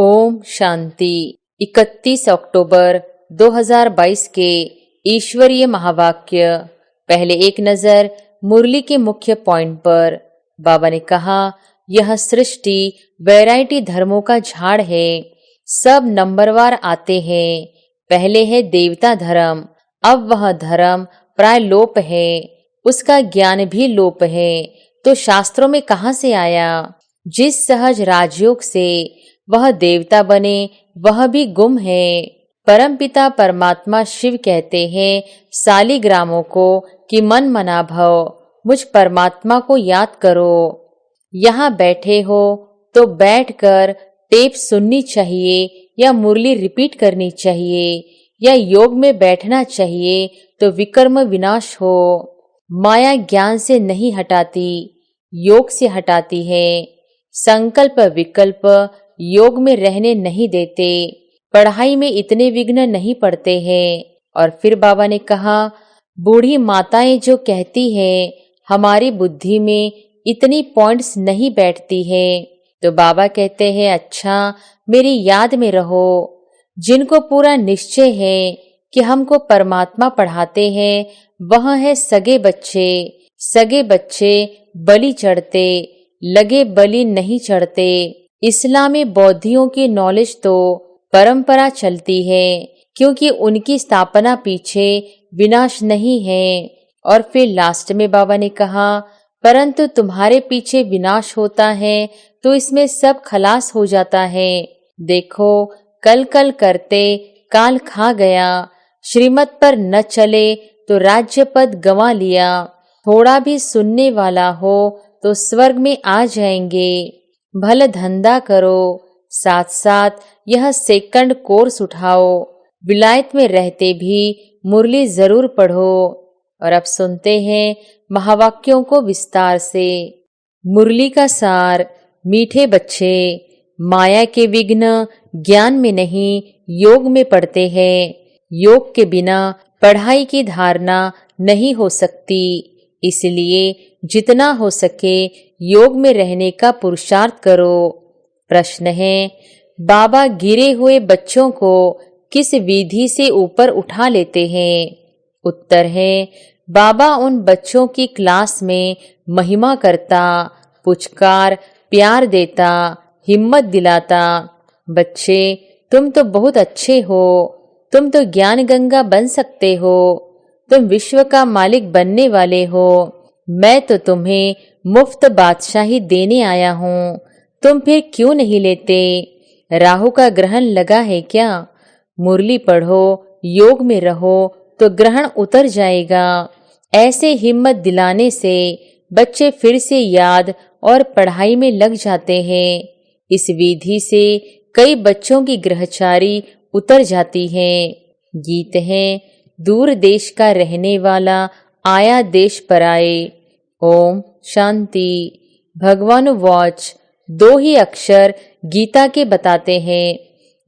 ओम शांति। 31 अक्टूबर 2022 के ईश्वरीय महावाक्य। पहले एक नजर मुरली के मुख्य पॉइंट पर। बाबा ने कहा, यह सृष्टि वैरायटी धर्मों का झाड़ है। सब नंबरवार आते हैं। पहले है देवता धर्म। अब वह धर्म प्राय लोप है, उसका ज्ञान भी लोप है। तो शास्त्रों में कहाँ से आया? जिस सहज राजयोग से वह देवता बने वह भी गुम है। परमपिता परमात्मा शिव कहते हैं सालिग्रामों को कि मन मना भव, मुझ परमात्मा को याद करो। यहाँ बैठे हो तो बैठकर टेप सुननी चाहिए या मुरली रिपीट करनी चाहिए या योग में बैठना चाहिए तो विकर्म विनाश हो। माया ज्ञान से नहीं हटाती, योग से हटाती है। संकल्प विकल्प योग में रहने नहीं देते। पढ़ाई में इतने विघ्न नहीं पड़ते हैं। और फिर बाबा ने कहा, बूढ़ी माताएं जो कहती हैं हमारी बुद्धि में इतनी पॉइंट्स नहीं बैठती है, तो बाबा कहते हैं अच्छा मेरी याद में रहो। जिनको पूरा निश्चय है कि हमको परमात्मा पढ़ाते हैं वह है सगे बच्चे। सगे बच्चे बलि चढ़ते, लगे बलि नहीं चढ़ते। इस्लामी बौद्धियों की नॉलेज तो परंपरा चलती है, क्योंकि उनकी स्थापना पीछे विनाश नहीं है। और फिर लास्ट में बाबा ने कहा, परंतु तुम्हारे पीछे विनाश होता है तो इसमें सब खलास हो जाता है। देखो कल कल करते काल खा गया। श्रीमत पर न चले तो राज्य पद गंवा लिया। थोड़ा भी सुनने वाला हो तो स्वर्ग में आ जाएंगे। भले धंधा करो, साथ साथ यह सेकंड कोर्स उठाओ। विलायत में रहते भी मुरली जरूर पढ़ो। और अब सुनते हैं महावाक्यों को विस्तार से। मुरली का सार। मीठे बच्चे, माया के विघ्न ज्ञान में नहीं योग में पड़ते हैं। योग के बिना पढ़ाई की धारणा नहीं हो सकती। इसलिए जितना हो सके योग में रहने का पुरुषार्थ करो। प्रश्न है, बाबा गिरे हुए बच्चों को किस विधि से ऊपर उठा लेते हैं? उत्तर है, बाबा उन बच्चों की क्लास में महिमा करता, पुचकार प्यार देता, हिम्मत दिलाता। बच्चे तुम तो बहुत अच्छे हो, तुम तो ज्ञान गंगा बन सकते हो, तुम विश्व का मालिक बनने वाले हो। मैं तो तुम्हें मुफ्त बादशाही देने आया हूँ, तुम फिर क्यों नहीं लेते? राहु का ग्रहण लगा है क्या? मुरली पढ़ो, योग में रहो तो ग्रहण उतर जाएगा। ऐसे हिम्मत दिलाने से बच्चे फिर से याद और पढ़ाई में लग जाते हैं। इस विधि से कई बच्चों की ग्रहचारी उतर जाती है। गीत है, दूर देश का रहने वाला आया देश पर आए। ओम शांति। भगवान वॉच। 2 ही अक्षर गीता के बताते हैं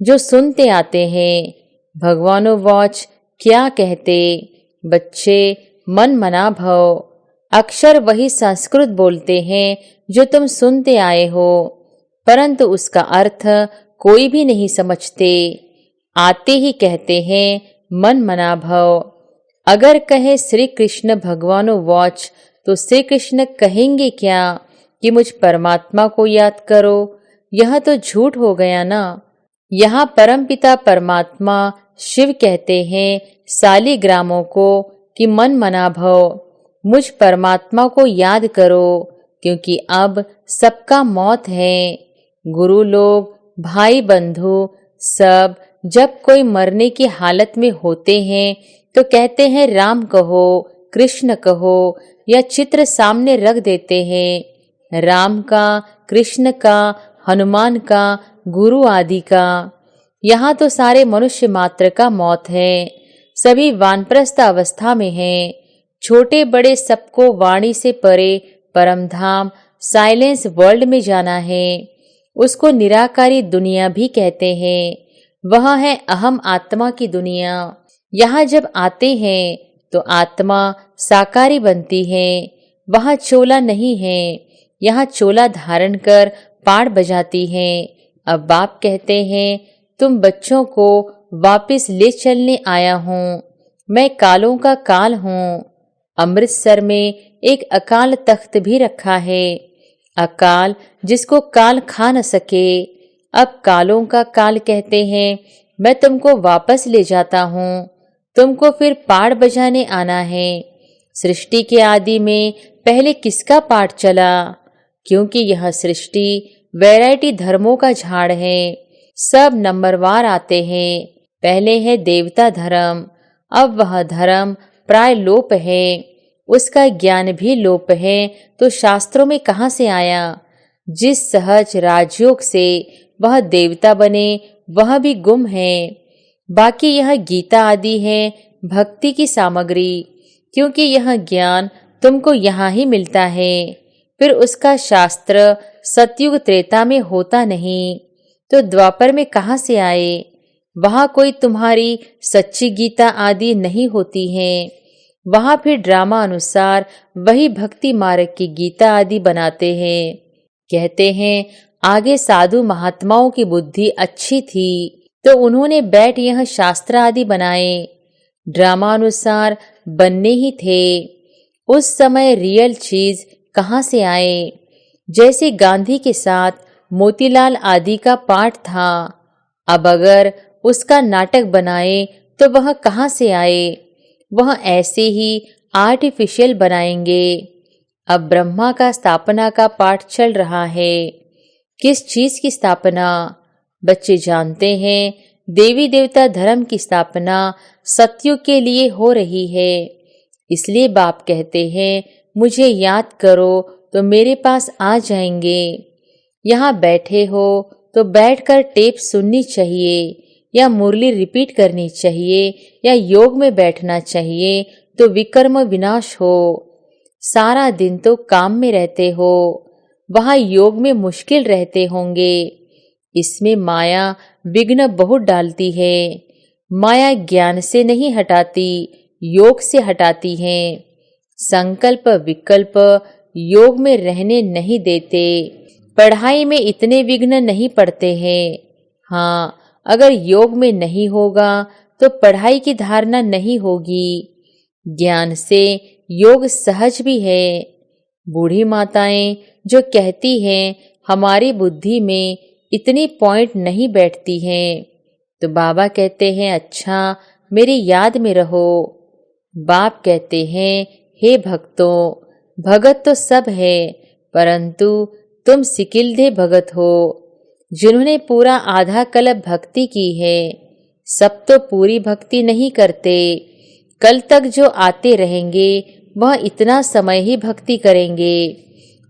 जो सुनते आते हैं। भगवान वॉच क्या कहते? बच्चे मन मना भव। अक्षर वही संस्कृत बोलते हैं जो तुम सुनते आए हो, परंतु उसका अर्थ कोई भी नहीं समझते। आते ही कहते हैं मन मना भव। अगर कहे श्री कृष्ण भगवान वॉच तो श्री कृष्ण कहेंगे क्या कि मुझ परमात्मा को याद करो? यह तो झूठ हो गया ना। यहाँ परमपिता परमात्मा शिव कहते हैं सालिग्रामों को कि मन मना भव, मुझ परमात्मा को याद करो, क्योंकि अब सबका मौत है। गुरु लोग, भाई बंधु सब जब कोई मरने की हालत में होते हैं तो कहते हैं राम कहो, कृष्ण कहो, या चित्र सामने रख देते हैं, राम का, कृष्ण का, हनुमान का, गुरु आदि का। यहाँ तो सारे मनुष्य मात्र का मौत है। सभी वानप्रस्थ अवस्था में हैं। छोटे बड़े सबको वाणी से परे परमधाम साइलेंस वर्ल्ड में जाना है। उसको निराकारी दुनिया भी कहते हैं। वह है अहम आत्मा की दुनिया। यहाँ जब आते हैं तो आत्मा साकारी बनती है। वहाँ चोला नहीं है। यहाँ चोला धारण कर पाड़ बजाती है। अब बाप कहते हैं, तुम बच्चों को वापस ले चलने आया हूँ। मैं कालों का काल हूँ। अमृतसर में एक अकाल तख्त भी रखा है, अकाल जिसको काल खा न सके। अब कालों का काल कहते हैं, मैं तुमको वापस ले जाता हूँ। तुमको फिर पाठ बजाने आना है। सृष्टि के आदि में पहले किसका पाठ चला? क्योंकि यह सृष्टि वैरायटी धर्मों का झाड़ है, सब नंबरवार आते हैं। पहले है देवता धर्म, अब वह धर्म प्राय लोप है, उसका ज्ञान भी लोप है, तो शास्त्रों में कहाँ से आया? जिस सहज राजयोग से वह देवता बने वह भी गुम है। बाकी यह गीता आदि है भक्ति की सामग्री, क्योंकि यह ज्ञान तुमको यहाँ ही मिलता है। फिर उसका शास्त्र सतयुग त्रेता में होता नहीं, तो द्वापर में कहाँ से आए? वहाँ कोई तुम्हारी सच्ची गीता आदि नहीं होती है। वहाँ फिर ड्रामा अनुसार वही भक्ति मार्ग की गीता आदि बनाते हैं। कहते हैं, आगे साधु महात्माओं की बुद्धि अच्छी थी तो उन्होंने बैठ यह शास्त्र आदि बनाए, ड्रामा अनुसार बनने ही थे। उस समय रियल चीज कहाँ से आए? जैसे गांधी के साथ मोतीलाल आदि का पाठ था, अब अगर उसका नाटक बनाए तो वह कहाँ से आए? वह ऐसे ही आर्टिफिशियल बनाएंगे। अब ब्रह्मा का स्थापना का पाठ चल रहा है। किस चीज की स्थापना? बच्चे जानते हैं, देवी देवता धर्म की स्थापना सतयुग के लिए हो रही है। इसलिए बाप कहते हैं, मुझे याद करो तो मेरे पास आ जाएंगे। यहाँ बैठे हो तो बैठकर टेप सुननी चाहिए, या मुरली रिपीट करनी चाहिए, या योग में बैठना चाहिए तो विकर्म विनाश हो। सारा दिन तो काम में रहते हो, वहाँ योग में मुश्किल रहते होंगे। इसमें माया विघ्न बहुत डालती है। माया ज्ञान से नहीं हटाती, योग से हटाती है। संकल्प विकल्प योग में रहने नहीं देते। पढ़ाई में इतने विघ्न नहीं पड़ते हैं। हाँ, अगर योग में नहीं होगा तो पढ़ाई की धारणा नहीं होगी। ज्ञान से योग सहज भी है। बूढ़ी माताएं जो कहती हैं हमारी बुद्धि में इतनी पॉइंट नहीं बैठती हैं, तो बाबा कहते हैं, अच्छा मेरी याद में रहो। बाप कहते हैं, हे भक्तों, भगत तो सब है, परंतु तुम सिकिलधे भगत हो, जिन्होंने पूरा आधा कल्प भक्ति की है। सब तो पूरी भक्ति नहीं करते। कल तक जो आते रहेंगे वह इतना समय ही भक्ति करेंगे,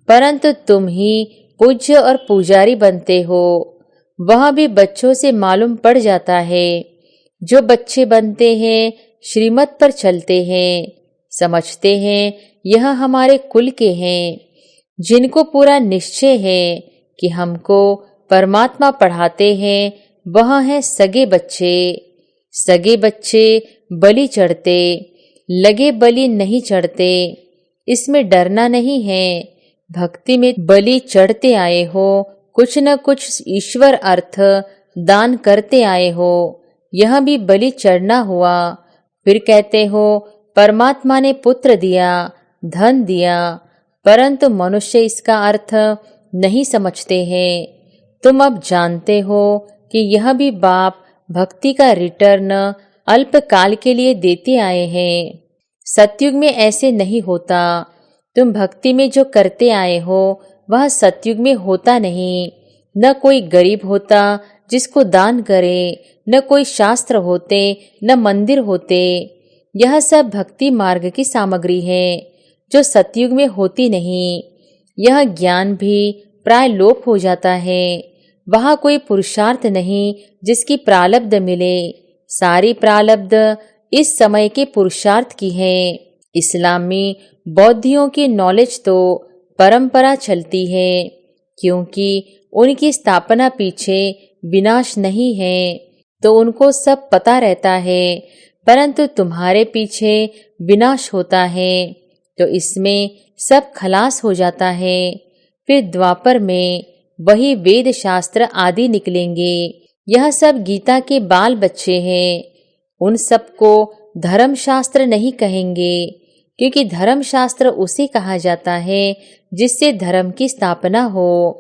परंतु तुम ही पूज्य और पुजारी बनते हो। वह भी बच्चों से मालूम पड़ जाता है। जो बच्चे बनते हैं श्रीमत पर चलते हैं, समझते हैं यह हमारे कुल के हैं, जिनको पूरा निश्चय है कि हमको परमात्मा पढ़ाते हैं, वह हैं सगे बच्चे। सगे बच्चे बलि चढ़ते, लगे बलि नहीं चढ़ते। इसमें डरना नहीं है। भक्ति में बलि चढ़ते आए हो, कुछ न कुछ ईश्वर अर्थ दान करते आए हो, यह भी बलि चढ़ना हुआ। फिर कहते हो परमात्मा ने पुत्र दिया, धन दिया, परंतु मनुष्य इसका अर्थ नहीं समझते हैं। तुम अब जानते हो कि यह भी बाप भक्ति का रिटर्न अल्प काल के लिए देते आए हैं। सतयुग में ऐसे नहीं होता। तुम भक्ति में जो करते आए हो वह सतयुग में होता नहीं। न कोई गरीब होता जिसको दान करे, न कोई शास्त्र होते, न मंदिर होते। यह सब भक्ति मार्ग की सामग्री है जो सतयुग में होती नहीं। यह ज्ञान भी प्राय लोप हो जाता है। वहाँ कोई पुरुषार्थ नहीं जिसकी प्रालब्ध मिले। सारी प्रालब्ध इस समय के पुरुषार्थ की है। इस्लामी बौद्धियों की नॉलेज तो परंपरा चलती है, क्योंकि उनकी स्थापना पीछे विनाश नहीं है, तो उनको सब पता रहता है। परंतु तुम्हारे पीछे विनाश होता है, तो इसमें सब खलास हो जाता है। फिर द्वापर में वही वेद शास्त्र आदि निकलेंगे। यह सब गीता के बाल बच्चे हैं। उन सबको धर्मशास्त्र नहीं कहेंगे, क्योंकि धर्मशास्त्र उसे कहा जाता है जिससे धर्म की स्थापना हो।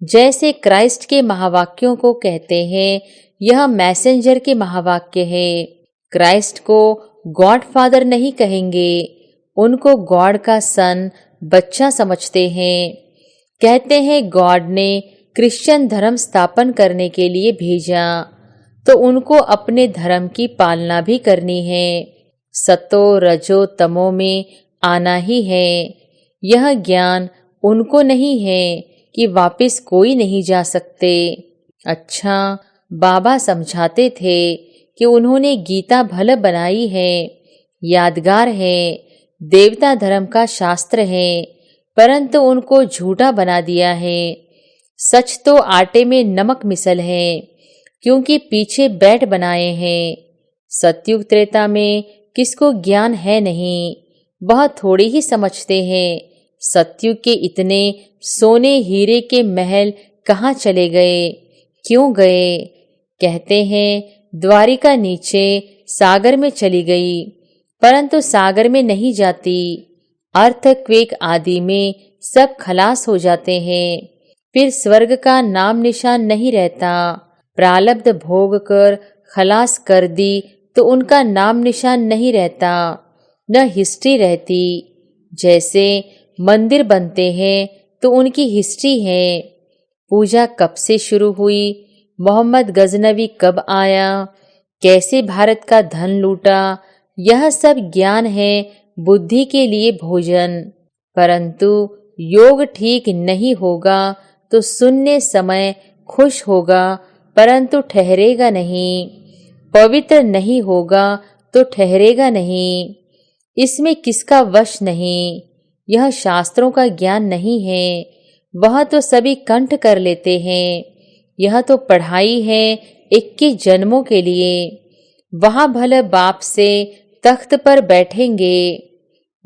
जैसे क्राइस्ट के महावाक्यों को कहते हैं, यह मैसेंजर के महावाक्य है। क्राइस्ट को गॉड फादर नहीं कहेंगे, उनको गॉड का सन, बच्चा समझते हैं। कहते हैं गॉड ने क्रिश्चियन धर्म स्थापन करने के लिए भेजा, तो उनको अपने धर्म की पालना भी करनी है। सतो रजो तमो में आना ही है। यह ज्ञान उनको नहीं है कि वापस कोई नहीं जा सकते। अच्छा, बाबा समझाते थे कि उन्होंने गीता भले बनाई है, यादगार है, देवता धर्म का शास्त्र है, परंतु उनको झूठा बना दिया है। सच तो आटे में नमक मिसल है, क्योंकि पीछे बैठ बनाए हैं। सतयुग त्रेता में किसको ज्ञान है नहीं, वह थोड़े ही समझते हैं। सतयुग के इतने सोने हीरे के महल कहाँ चले गए, क्यों गए? कहते हैं द्वारिका नीचे सागर में चली गई, परंतु सागर में नहीं जाती। अर्थक्वेक आदि में सब खलास हो जाते हैं, फिर स्वर्ग का नाम निशान नहीं रहता। प्रारब्ध भोग कर खलास कर दी तो उनका नाम निशान नहीं रहता, न हिस्ट्री रहती। जैसे मंदिर बनते हैं तो उनकी हिस्ट्री है। पूजा कब से शुरू हुई, मोहम्मद गजनवी कब आया, कैसे भारत का धन लूटा, यह सब ज्ञान है बुद्धि के लिए भोजन। परंतु योग ठीक नहीं होगा तो शून्य समय खुश होगा, परंतु ठहरेगा नहीं। पवित्र नहीं होगा तो ठहरेगा नहीं। इसमें किसका वश नहीं। यह शास्त्रों का ज्ञान नहीं है, वह तो सभी कंठ कर लेते हैं। यह तो पढ़ाई है 21 जन्मों के लिए। वहाँ भले बाप से तख्त पर बैठेंगे,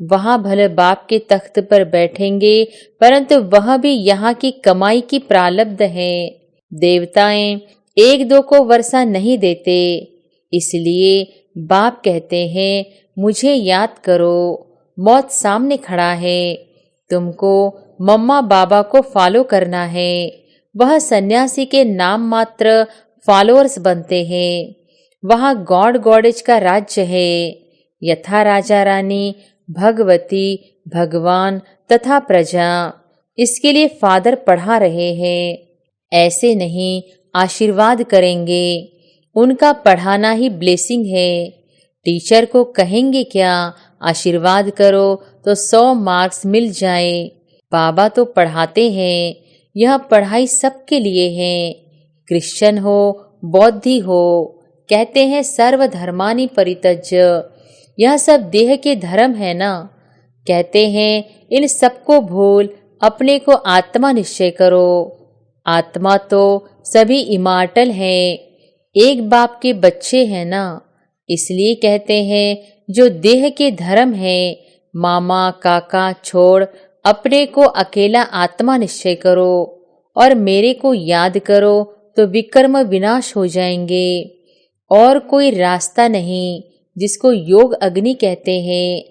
वहाँ भले बाप के तख्त पर बैठेंगे, परंतु वह भी यहाँ की कमाई की प्रारब्ध है। देवताएं एक दो को वर्षा नहीं देते, इसलिए बाप कहते हैं मुझे याद करो, मौत सामने खड़ा है। तुमको मम्मा बाबा को फॉलो करना है। वह सन्यासी के नाम मात्र फॉलोअर्स बनते हैं। वहाँ गॉड गॉडेज का राज्य है। यथा राजा रानी, भगवती, भगवान तथा प्रजा, इसके लिए फादर पढ़ा रहे हैं। ऐसे नहीं आशीर्वाद करेंगे, उनका पढ़ाना ही ब्लेसिंग है। टीचर को कहेंगे क्या आशीर्वाद करो तो 100 मार्क्स मिल जाए। बाबा तो पढ़ाते हैं, यह पढ़ाई सबके लिए है। क्रिश्चियन हो, बौद्धि हो, कहते हैं सर्वधर्मानि परित्यज्य, यह सब देह के धर्म है ना। कहते हैं इन सबको भूल अपने को आत्मा निश्चय करो। आत्मा तो सभी इमॉर्टल है, एक बाप के बच्चे हैं ना। इसलिए कहते हैं जो देह के धर्म है, मामा काका छोड़ अपने को अकेला आत्मा निश्चय करो और मेरे को याद करो तो विकर्म विनाश हो जाएंगे। और कोई रास्ता नहीं, जिसको योग अग्नि कहते हैं।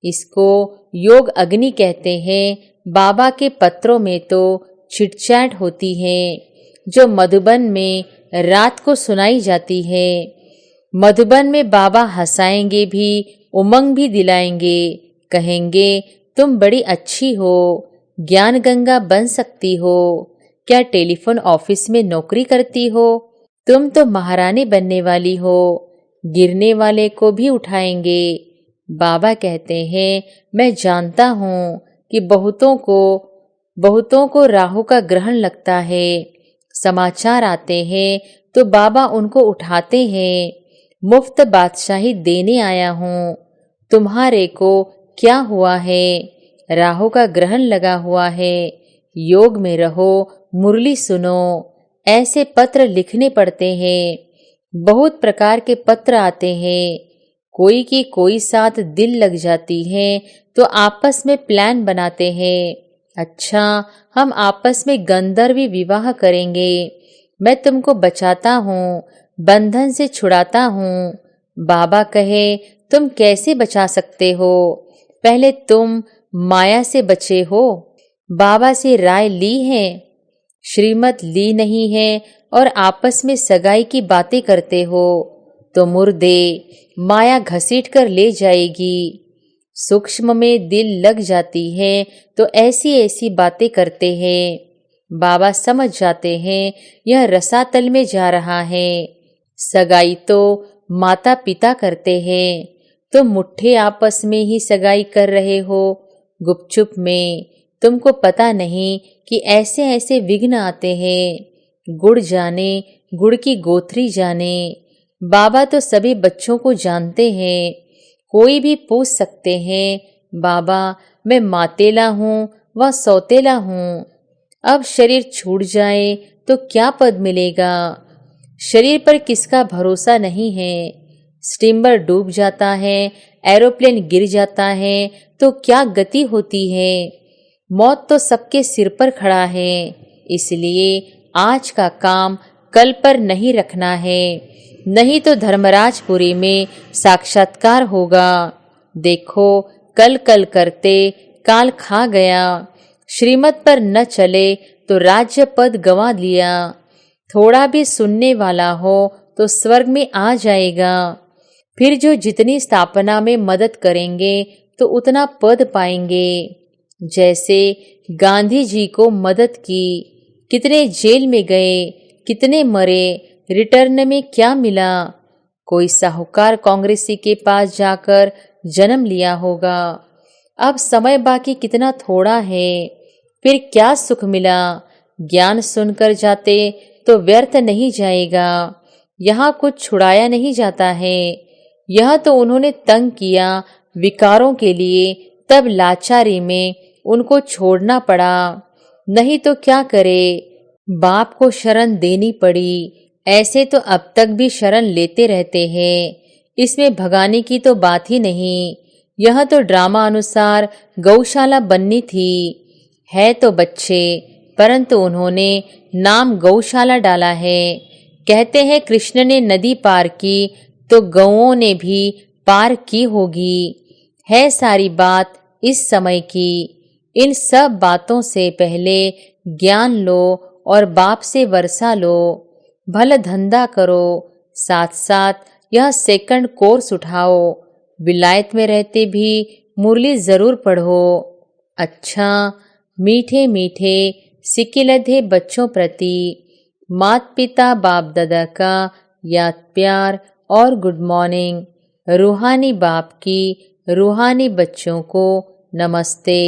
इसको योग अग्नि कहते हैं। बाबा के पत्रों में तो चिटचैट होती है, जो मधुबन में रात को सुनाई जाती है। मधुबन में बाबा हंसाएंगे भी, उमंग भी दिलाएंगे। कहेंगे तुम बड़ी अच्छी हो, ज्ञान गंगा बन सकती हो। क्या टेलीफोन ऑफिस में नौकरी करती हो? तुम तो महारानी बनने वाली हो। गिरने वाले को भी उठाएंगे। बाबा कहते हैं मैं जानता हूँ कि बहुतों को राहु का ग्रहण लगता है। समाचार आते हैं तो बाबा उनको उठाते हैं। मुफ्त बादशाही देने आया हूँ। तुम्हारे को क्या हुआ है? राहु का ग्रहण लगा हुआ है। योग में रहो, मुरली सुनो। ऐसे पत्र लिखने पड़ते हैं। बहुत प्रकार के पत्र आते हैं। कोई की कोई साथ दिल लग जाती है तो आपस में प्लान बनाते हैं। अच्छा, हम आपस में गंधर्वी विवाह करेंगे। मैं तुमको बचाता हूँ, बंधन से छुड़ाता हूँ। बाबा कहे, तुम कैसे बचा सकते हो? पहले तुम माया से बचे हो। बाबा से राय ली है? श्रीमत ली नहीं है और आपस में सगाई की बातें करते हो तो मुर्दे माया घसीट कर ले जाएगी। सूक्ष्म में दिल लग जाती है तो ऐसी ऐसी बातें करते हैं। बाबा समझ जाते हैं यह रसातल में जा रहा है। सगाई तो माता पिता करते हैं, तो मुट्ठे आपस में ही सगाई कर रहे हो गुपचुप में। तुमको पता नहीं कि ऐसे ऐसे विघ्न आते हैं। गुड़ जाने, गुड़ की गोथरी जाने। बाबा तो सभी बच्चों को जानते हैं। कोई भी पूछ सकते हैं, बाबा मैं मातेला हूँ व सौतेला हूँ। अब शरीर छूट जाए तो क्या पद मिलेगा? शरीर पर किसका भरोसा नहीं है। स्टीमर डूब जाता है, एरोप्लेन गिर जाता है तो क्या गति होती है। मौत तो सबके सिर पर खड़ा है। इसलिए आज का काम कल पर नहीं रखना है, नहीं तो धर्मराजपुरी में साक्षात्कार होगा। देखो, कल कल करते काल खा गया। श्रीमत पर न चले तो राज्य पद गंवा लिया। थोड़ा भी सुनने वाला हो तो स्वर्ग में आ जाएगा। फिर जो जितनी स्थापना में मदद करेंगे तो उतना पद पाएंगे। जैसे गांधी जी को मदद की, कितने जेल में गए, कितने मरे, रिटर्न में क्या मिला? कोई साहूकार कांग्रेसी के पास जाकर जन्म लिया होगा। अब समय बाकी कितना थोड़ा है, फिर क्या सुख मिला? ज्ञान सुनकर जाते तो व्यर्थ नहीं जाएगा। यहाँ कुछ छुड़ाया नहीं जाता है। यह तो उन्होंने तंग किया विकारों के लिए, तब लाचारी में उनको छोड़ना पड़ा। नहीं तो क्या करे? बाप को शरण देनी पड़ी। ऐसे तो अब तक भी शरण लेते रहते हैं। इसमें भगाने की तो बात ही नहीं। यह तो ड्रामा अनुसार गौशाला बननी थी। है तो बच्चे, परंतु उन्होंने नाम गौशाला डाला है। कहते हैं कृष्ण ने नदी पार की तो गौओं ने भी पार की होगी। है सारी बात इस समय की। इन सब बातों से पहले ज्ञान लो और बाप से वर्षा लो। भला धंधा करो, साथ साथ यह सेकंड कोर्स उठाओ। विलायत में रहते भी मुरली जरूर पढ़ो। अच्छा, मीठे मीठे सिकिलधे बच्चों प्रति माता पिता बाप दादा का याद प्यार और गुड मॉर्निंग। रूहानी बाप की रूहानी बच्चों को नमस्ते।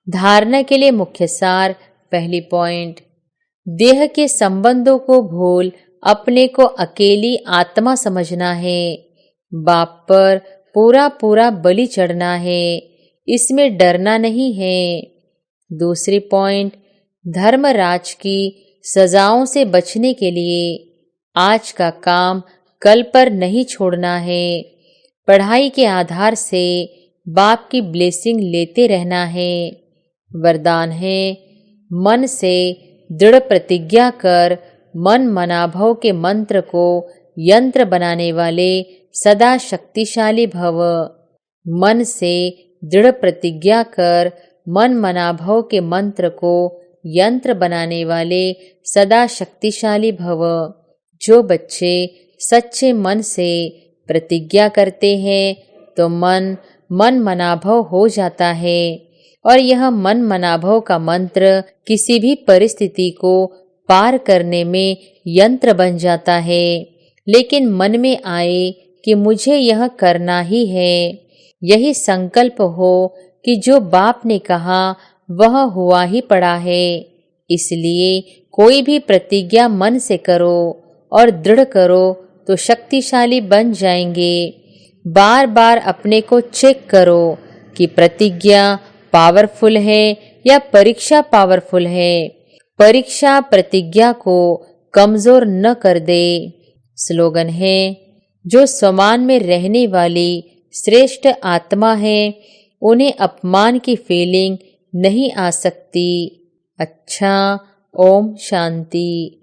धारणा के लिए मुख्य सार। पहली पॉइंट, देह के संबंधों को भूल अपने को अकेली आत्मा समझना है। बाप पर पूरा पूरा बलि चढ़ना है, इसमें डरना नहीं है। दूसरी पॉइंट, धर्मराज की सजाओं से बचने के लिए आज का काम कल पर नहीं छोड़ना है। पढ़ाई के आधार से बाप की ब्लेसिंग लेते रहना है। वरदान है, मन से दृढ़ प्रतिज्ञा कर मन मनाभव के मंत्र को यंत्र बनाने वाले सदा शक्तिशाली भव। मन से दृढ़ प्रतिज्ञा कर मन मनाभव के मंत्र को यंत्र बनाने वाले सदा शक्तिशाली भव। जो बच्चे सच्चे मन से प्रतिज्ञा करते हैं तो मन मनाभव हो जाता है और यह मन मनाभव का मंत्र किसी भी परिस्थिति को पार करने में यंत्र बन जाता है। लेकिन मन में आए कि मुझे यह करना ही है, यही संकल्प हो कि जो बाप ने कहा वह हुआ ही पड़ा है। इसलिए कोई भी प्रतिज्ञा मन से करो और दृढ़ करो तो शक्तिशाली बन जाएंगे। बार बार अपने को चेक करो कि प्रतिज्ञा पावरफुल है या परीक्षा पावरफुल है। परीक्षा प्रतिज्ञा को कमजोर न कर दे। स्लोगन है, जो समान में रहने वाली श्रेष्ठ आत्मा है उन्हें अपमान की फीलिंग नहीं आ सकती। अच्छा, ओम शांति।